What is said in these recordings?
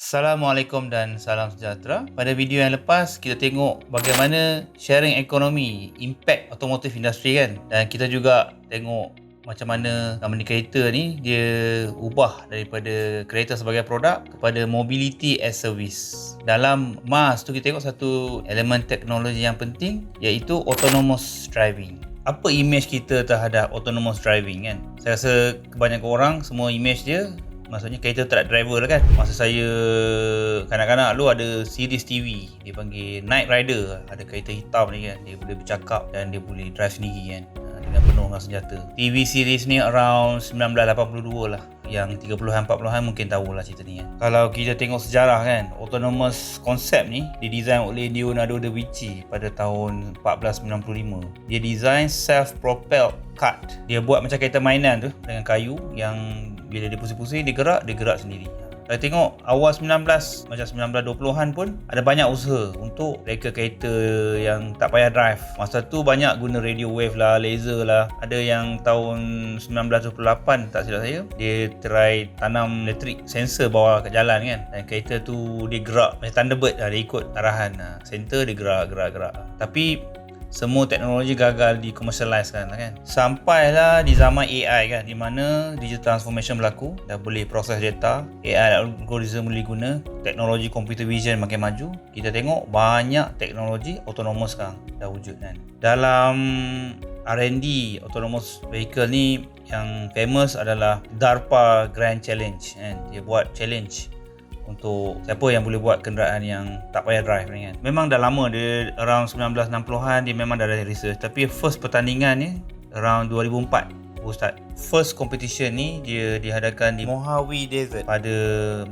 Assalamualaikum dan salam sejahtera. Pada video yang lepas, kita tengok bagaimana sharing ekonomi impact automotive industry kan. Dan kita juga tengok macam mana company kereta ni dia ubah daripada kereta sebagai produk kepada mobility as service. Dalam MaaS tu kita tengok satu elemen teknologi yang penting iaitu autonomous driving. Apa image kita terhadap autonomous driving kan? Saya rasa kebanyakan orang semua image dia maksudnya kereta tak ada driver lah kan. Masa saya kanak-kanak dulu ada series TV dia panggil Night Rider, ada kereta hitam ni kan, dia boleh bercakap dan dia boleh drive sendiri kan, dengan penuh dengan senjata. TV series ni around 1982 lah. Yang 30-an 40-an mungkin tahulah cerita ni kan. Kalau kita tengok sejarah kan, autonomous konsep ni didesain oleh Leonardo da Vinci pada tahun 1495. Dia design self-propelled kart. Dia buat macam kereta mainan tu dengan kayu yang bila dia pusing-pusing dia gerak sendiri. Kalau tengok awal macam 1920-an pun ada banyak usaha untuk reka kereta yang tak payah drive. Masa tu banyak guna radio wave lah, laser lah. Ada yang tahun 1928 tak silap saya, dia try tanam elektrik sensor bawah kat jalan kan. Dan kereta tu dia gerak macam Thunderbird lah, dia ikut arahan. Center dia gerak. Tapi semua teknologi gagal di-commercialize kan. Sampailah di zaman AI kan, di mana digital transformation berlaku, dah boleh proses data, AI algorithm boleh guna, teknologi computer vision makin maju. Kita tengok banyak teknologi autonomous sekarang dah wujud kan. Dalam R&D autonomous vehicle ni yang famous adalah DARPA Grand Challenge kan. Dia buat challenge untuk siapa yang boleh buat kenderaan yang tak payah drive ni kan. Memang dah lama, dia around 1960-an dia memang dah ada research, tapi first pertandingan ni around 2004 baru start. First competition ni dia diadakan di Mojave Desert pada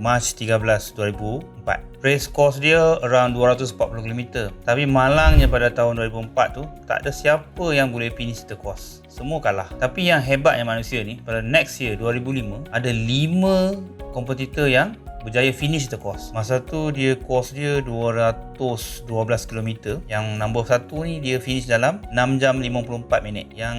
March 13, 2004. Race course dia around 240 km. Tapi malangnya pada tahun 2004 tu tak ada siapa yang boleh finish the course. Semua kalah. Tapi yang hebatnya manusia ni, pada next year 2005 ada 5 kompetitor yang berjaya finish the course. Masa tu course dia 212 km. Yang number 1 ni dia finish dalam 6 jam 54 minit. Yang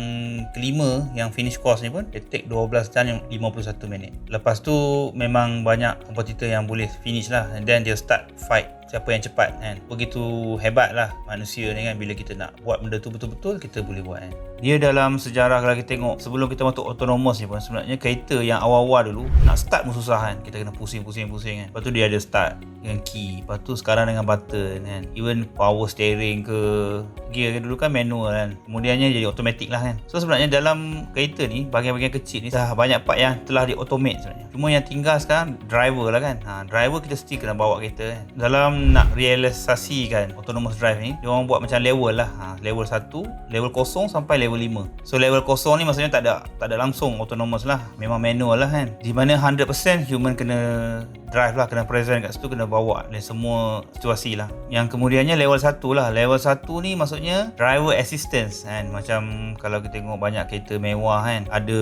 kelima yang finish course ni pun dia take 12 jam 51 minit. Lepas tu memang banyak kompetitor yang boleh finish lah, and then dia start fight siapa yang cepat kan. Begitu hebat lah manusia ni kan, bila kita nak buat benda tu betul-betul kita boleh buat kan. Dia dalam sejarah kalau kita tengok sebelum kita masuk autonomous ni pun sebenarnya kereta yang awal-awal dulu nak start pun susah kan. Kita kena pusing kan. Lepas tu dia ada start dengan key, lepas tu sekarang dengan button kan. Even power steering ke gear dulu kan manual kan, kemudiannya jadi automatic lah kan. So sebenarnya dalam kereta ni bahagian-bahagian kecil ni dah banyak part yang telah di automate sebenarnya. Cuma yang tinggal sekarang driver lah kan. Driver kita still kena bawa kereta kan. Dalam nak realisasikan autonomous drive ni, dia orang buat macam level lah. Level 1, level 0 sampai level 5. So level 0 ni maksudnya tak ada langsung autonomous lah, memang manual lah kan. Di mana 100% human kena drive lah, kena present kat situ, kena bawa dan semua situasi lah. Yang kemudiannya level 1 lah. Level 1 ni maksudnya driver assistance kan. Macam kalau kita tengok banyak kereta mewah kan, ada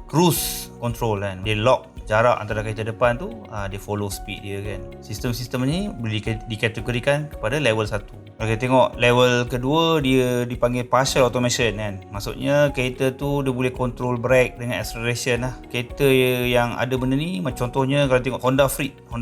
cruise control kan, dia lock jarak antara kereta depan tu, dia follow speed dia kan. Sistem-sistem ni boleh dikategorikan kepada level 1. Kalau kita tengok level kedua, dia dipanggil partial automation kan. Maksudnya kereta tu dia boleh control brake dengan acceleration lah. Kereta yang ada benda ni, macam contohnya kalau tengok Honda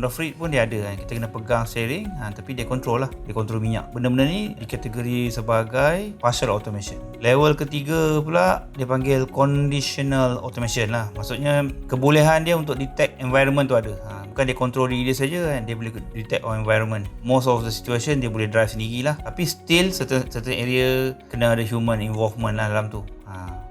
Freed pun dia ada kan. Kita kena pegang steering tapi dia control lah, dia control minyak. Benda-benda ni dikategori sebagai partial automation. Level ketiga pula dia panggil conditional automation lah. Maksudnya kebolehan dia untuk detect environment tu ada. Bukan dia control diri dia saja kan, dia boleh detect environment. Most of the situation dia boleh drive sendiri lah, tapi still certain area kena ada human involvement lah dalam tu.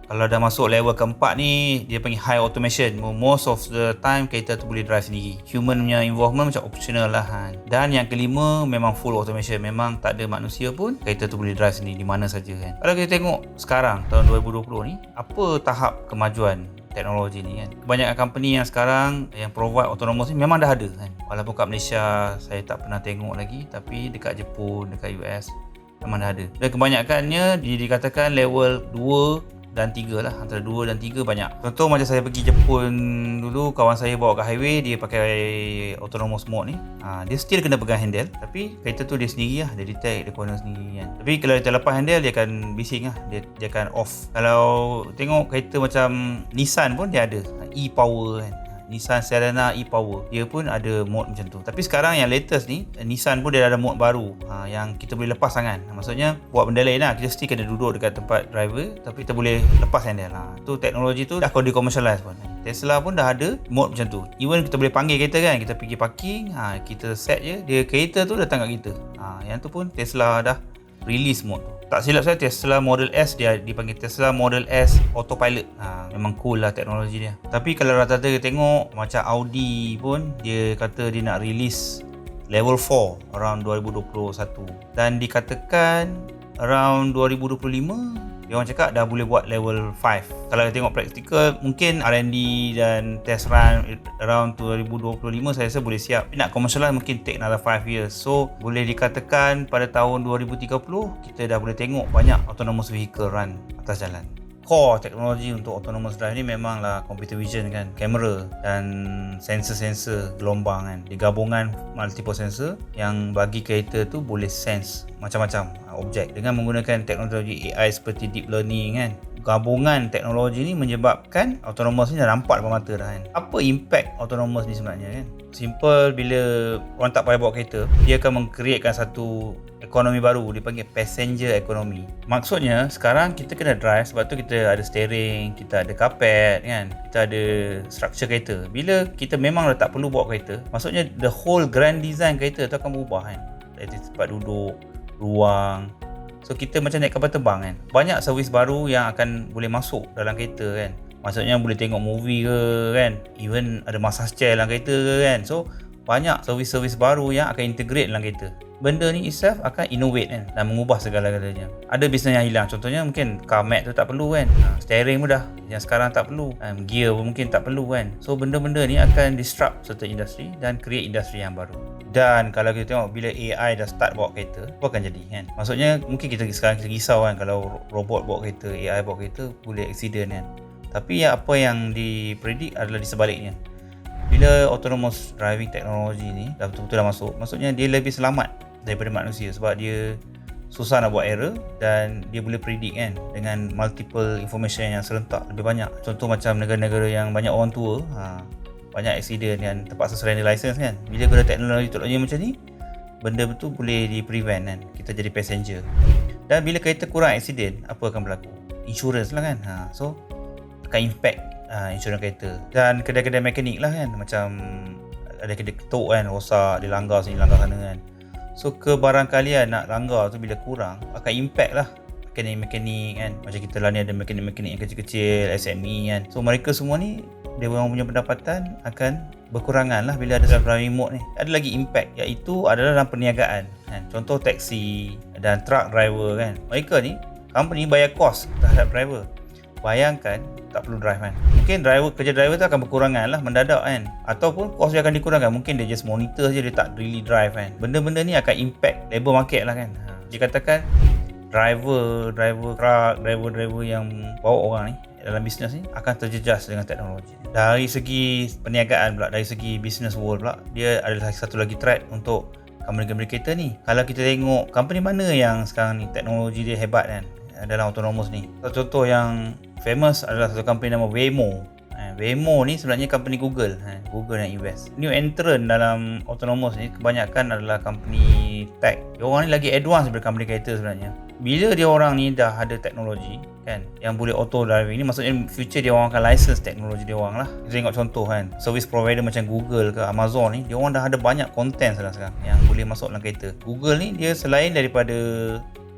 Kalau dah masuk level keempat ni, dia panggil high automation. Most of the time kereta tu boleh drive sendiri. Human punya involvement macam optional lah kan. Dan yang kelima memang full automation. Memang tak ada manusia pun, kereta tu boleh drive sendiri di mana saja kan. Kalau kita tengok sekarang tahun 2020 ni, apa tahap kemajuan teknologi ni kan. Kebanyakan company yang sekarang yang provide autonomous ni memang dah ada kan. Walaupun kat Malaysia saya tak pernah tengok lagi, tapi dekat Jepun, dekat US memang dah ada. Dan kebanyakannya dikatakan level 2 dan 3 lah. Antara 2 dan 3 banyak. Contoh macam saya pergi Jepun dulu, kawan saya bawa kat highway, dia pakai autonomous mode ni. Dia still kena pegang handle, tapi kereta tu dia sendiri lah, dia detect, dia corner sendiri kan. Tapi kalau dia lepas handle, dia akan bising lah, dia akan off. Kalau tengok kereta macam Nissan pun dia ada e-power kan. Nissan Serena e-Power, dia pun ada mode macam tu. Tapi sekarang yang latest ni, Nissan pun dia ada mode baru yang kita boleh lepas tangan. Maksudnya buat benda lain lah, kita still kena duduk dekat tempat driver, tapi kita boleh lepas handle tu teknologi tu dah kau di-commercialize pun. Tesla pun dah ada mode macam tu. Even kita boleh panggil kereta kan, kita pergi parking, kita set je, dia kereta tu datang kat kita. Yang tu pun Tesla dah release mode tu. Tak silap saya Tesla Model S dia dipanggil Tesla Model S Autopilot. Memang cool lah teknologi dia. Tapi kalau rata-rata kita tengok macam Audi pun dia kata dia nak release level 4 around 2021 dan dikatakan around 2025 dia orang cakap dah boleh buat level 5. Kalau kita tengok praktikal, mungkin R&D dan test run around 2025 saya rasa boleh siap. Nak commercialize mungkin take another 5 years. So boleh dikatakan pada tahun 2030 kita dah boleh tengok banyak autonomous vehicle run atas jalan. Core teknologi untuk autonomous drive ni memanglah computer vision kan, kamera dan sensor-sensor gelombang kan, digabungan multiple sensor yang bagi kereta tu boleh sense macam-macam objek dengan menggunakan teknologi AI seperti deep learning kan. Gabungan teknologi ni menyebabkan autonomous ni dah nampak depan mata dah kan. Apa impact autonomous ni sebenarnya kan? Simple, bila orang tak payah bawa kereta, dia akan mengcreatekan satu ekonomi baru, dipanggil passenger economy. Maksudnya sekarang kita kena drive, sebab tu kita ada steering, kita ada carpet kan, kita ada structure kereta. Bila kita memang dah tak perlu bawa kereta, maksudnya the whole grand design kereta tu akan berubah kan, dari tempat duduk, ruang. So kita macam naik kapal terbang kan. Banyak servis baru yang akan boleh masuk dalam kereta kan. Maksudnya boleh tengok movie ke kan, even ada massage chair dalam kereta ke kan. So banyak servis-servis baru yang akan integrate dalam kereta. Benda ni itself akan innovate kan dan mengubah segala-galanya. Ada bisnes yang hilang, contohnya mungkin car mat tu tak perlu kan, steering pun dah yang sekarang tak perlu, gear pun mungkin tak perlu kan. So benda-benda ni akan disrupt certain industry dan create industri yang baru. Dan kalau kita tengok bila AI dah start bawa kereta, apa akan jadi kan? Maksudnya mungkin kita sekarang kita risau kan, kalau robot bawa kereta, AI bawa kereta boleh accident kan. Tapi apa yang dipredik adalah di sebaliknya. Bila autonomous driving teknologi ni dah betul-betul dah masuk, maksudnya dia lebih selamat daripada manusia sebab dia susah nak buat error dan dia boleh predict kan dengan multiple information yang serentak lebih banyak. Contoh macam negara-negara yang banyak orang tua, banyak accident yang terpaksa surrender license kan. Bila guna teknologi macam ni, benda betul boleh di-prevent kan, kita jadi passenger. Dan bila kereta kurang accident, apa akan berlaku? Insurance lah kan. So akan impact insurans kereta. Dan kedai-kedai mekanik lah kan, macam ada kedai ketuk kan, rosak, dia langgar sini, langgar sana kan. So kebarangkalian nak langgar tu bila kurang, akan impact lah mekanik-mekanik kan. Macam kita lah ni ada mekanik-mekanik yang kecil-kecil, SME kan. So mereka semua ni, dia orang punya pendapatan akan berkurangan lah bila ada self-driving mode ni. Ada lagi impact, iaitu adalah dalam perniagaan kan. Contoh taksi dan truck driver kan. Mereka ni, company bayar kos terhadap driver. Bayangkan tak perlu drive kan. Mungkin kerja driver tu akan berkurangan lah mendadak kan. Ataupun kos dia akan dikurangkan. Mungkin dia just monitor je, dia tak really drive kan. Benda-benda ni akan impact labor market lah kan. Jika katakan driver truck, driver yang bawa orang ni dalam bisnes ni akan terjejas dengan teknologi. Dari segi perniagaan pula, dari segi business world pula, dia adalah satu lagi threat untuk company-company kereta ni. Kalau kita tengok company mana yang sekarang ni teknologi dia hebat kan dalam autonomous ni. Contoh yang famous adalah satu company nama Waymo. Waymo ni sebenarnya company Google. Google yang invest. New entrant dalam autonomous ni kebanyakan adalah company tech. Diorang ni lagi advance daripada company kereta sebenarnya. Bila dia orang ni dah ada teknologi kan yang boleh auto driving ni, maksudnya future dia orang akan license teknologi dia orang lah. Kita tengok contoh kan, service provider macam Google ke Amazon ni, dia orang dah ada banyak content sekarang yang boleh masuk dalam kereta. Google ni dia selain daripada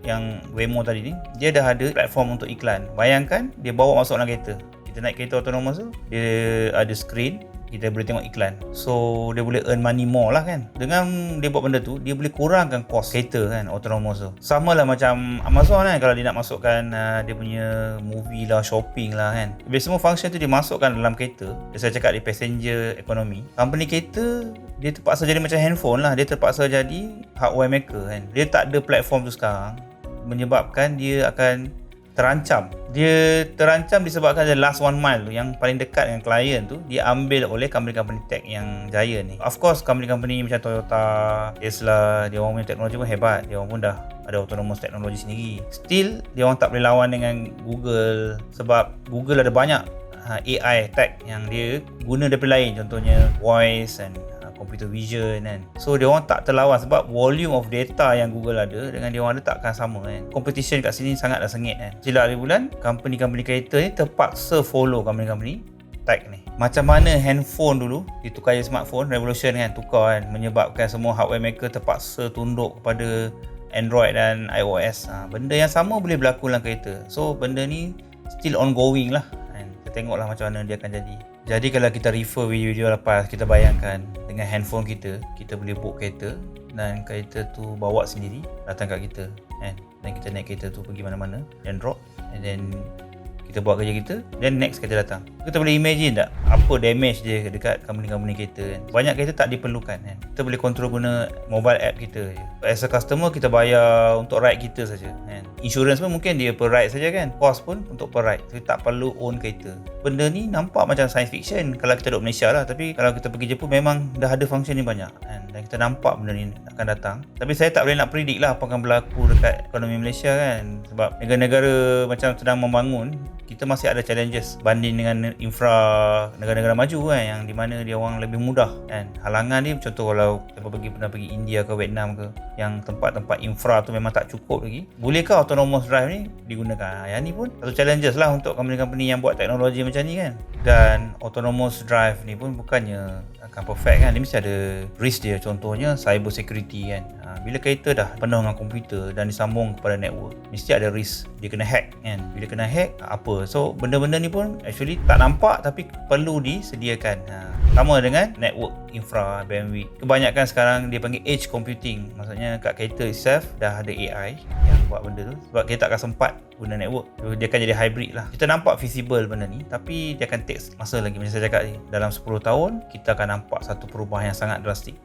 yang Waymo tadi ni, dia dah ada platform untuk iklan. Bayangkan dia bawa masuk dalam kereta. Kita naik kereta autonomous tu, dia ada screen, kita boleh tengok iklan. So dia boleh earn money more lah kan. Dengan dia buat benda tu, dia boleh kurangkan kos kereta kan autonomous tu. Sama lah macam Amazon kan, kalau dia nak masukkan dia punya movie lah, shopping lah kan. Bila semua function tu dia masukkan dalam kereta, saya cakap di passenger economy, company kereta dia terpaksa jadi macam handphone lah. Dia terpaksa jadi hardware maker kan. Dia tak ada platform tu sekarang, menyebabkan dia akan terancam. Dia terancam disebabkan the last one mile tu, yang paling dekat dengan klien tu, dia ambil oleh company-company tech yang jaya ni. Of course company-company macam Toyota, Tesla, dia orang punya teknologi pun hebat. Dia orang pun dah ada autonomous teknologi sendiri. Still dia orang tak boleh lawan dengan Google, sebab Google ada banyak AI tech yang dia guna daripada lain, contohnya voice and computer vision kan. So dia orang tak terlawan sebab volume of data yang Google ada dengan dia orang ada takkan sama kan. Competition kat sini sangatlah sengit kan. Sila hari bulan company creator ni terpaksa follow company tech ni. Macam mana handphone dulu ditukar jadi smartphone, revolution kan, tukar kan, menyebabkan semua hardware maker terpaksa tunduk kepada Android dan iOS. Benda yang sama boleh berlaku dalam kereta. So benda ni still ongoing lah kan. Kita tengoklah macam mana dia akan jadi. Jadi kalau kita refer video lepas, kita bayangkan dengan handphone kita boleh book kereta dan kereta tu bawa sendiri datang kat kita kan. Dan kita naik kereta tu pergi mana-mana dan drop, and then kita buat kerja kita, then next kereta datang. Kita boleh imagine tak apa damage dia dekat company kereta kan. Banyak kereta tak diperlukan kan. Kita boleh control guna mobile app kita je. As a customer, kita bayar untuk ride kita saja kan. Insurance pun mungkin dia per ride saja kan. Cost pun untuk per ride. Kita tak perlu own kereta. Benda ni nampak macam science fiction kalau kita duduk Malaysia lah. Tapi kalau kita pergi Jepun memang dah ada function ni banyak kan. Dan kita nampak benda ni akan datang. Tapi saya tak boleh nak predict lah apa akan berlaku dekat ekonomi Malaysia kan. Sebab negara-negara macam sedang membangun, kita masih ada challenges banding dengan infra negara-negara maju kan, yang di mana dia orang lebih mudah kan. Halangan ni contoh kalau siapa pernah pergi India ke Vietnam ke, yang tempat-tempat infra tu memang tak cukup lagi. Bolehkah autonomous drive ni digunakan? Yang ni pun satu challenges lah untuk company-company yang buat teknologi macam ni kan. Dan autonomous drive ni pun bukannya akan perfect kan. Dia mesti ada risk dia. Contohnya cyber security kan. Bila kereta dah penuh dengan komputer dan disambung kepada network, mesti ada risk dia kena hack kan. Bila kena hack, apa? So benda-benda ni pun actually tak nampak tapi perlu disediakan. Sama dengan network infra BMW. Kebanyakan sekarang dia panggil edge computing. Maksudnya kat kereta itself dah ada AI yang buat benda tu. Sebab kita tak akan sempat guna network. Dia akan jadi hybrid lah. Kita nampak feasible benda ni, tapi dia akan take masa lagi. Macam saya cakap ni, dalam 10 tahun kita akan nampak satu perubahan yang sangat drastik.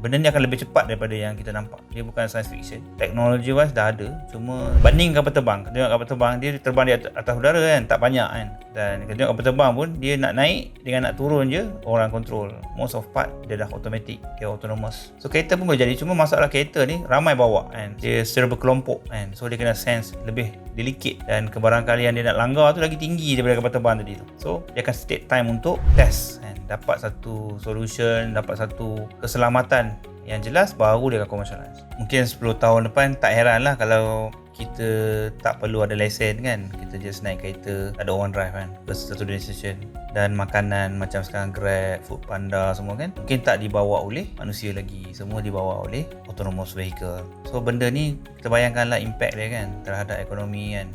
Benda ni akan lebih cepat daripada yang kita nampak. Dia bukan science fiction. Teknologi wise dah ada. Cuma banding kapal terbang. Tengok kapal terbang, dia terbang di atas udara kan. Tak banyak kan. Dan kita tengok kapal terbang pun, dia nak naik dengan nak turun je, orang control. Most of part, dia dah automatic. Dia autonomous. So kereta pun boleh jadi. Cuma masalah kereta ni, ramai bawa kan. Dia secara berkelompok kan. So dia kena sense lebih delicate. Dan kebarangkalian dia nak langgar tu lagi tinggi daripada kapal terbang tadi tu. So dia akan take time untuk test kan. Dapat satu solution, dapat satu keselamatan yang jelas, baru dia akan commercialize. Mungkin 10 tahun depan tak heran lah kalau kita tak perlu ada lesen kan. Kita just naik kereta, ada orang drive kan ke satu destination. Dan makanan macam sekarang Grab, Foodpanda semua kan, mungkin tak dibawa oleh manusia lagi. Semua dibawa oleh autonomous vehicle. So benda ni kita bayangkanlah impact dia kan terhadap ekonomi kan.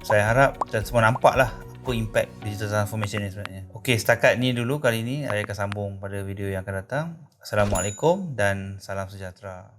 Saya harap kita semua nampak lah apa impact digital transformation ni sebenarnya. Okey, setakat ni dulu kali ni. Saya akan sambung pada video yang akan datang. Assalamualaikum dan salam sejahtera.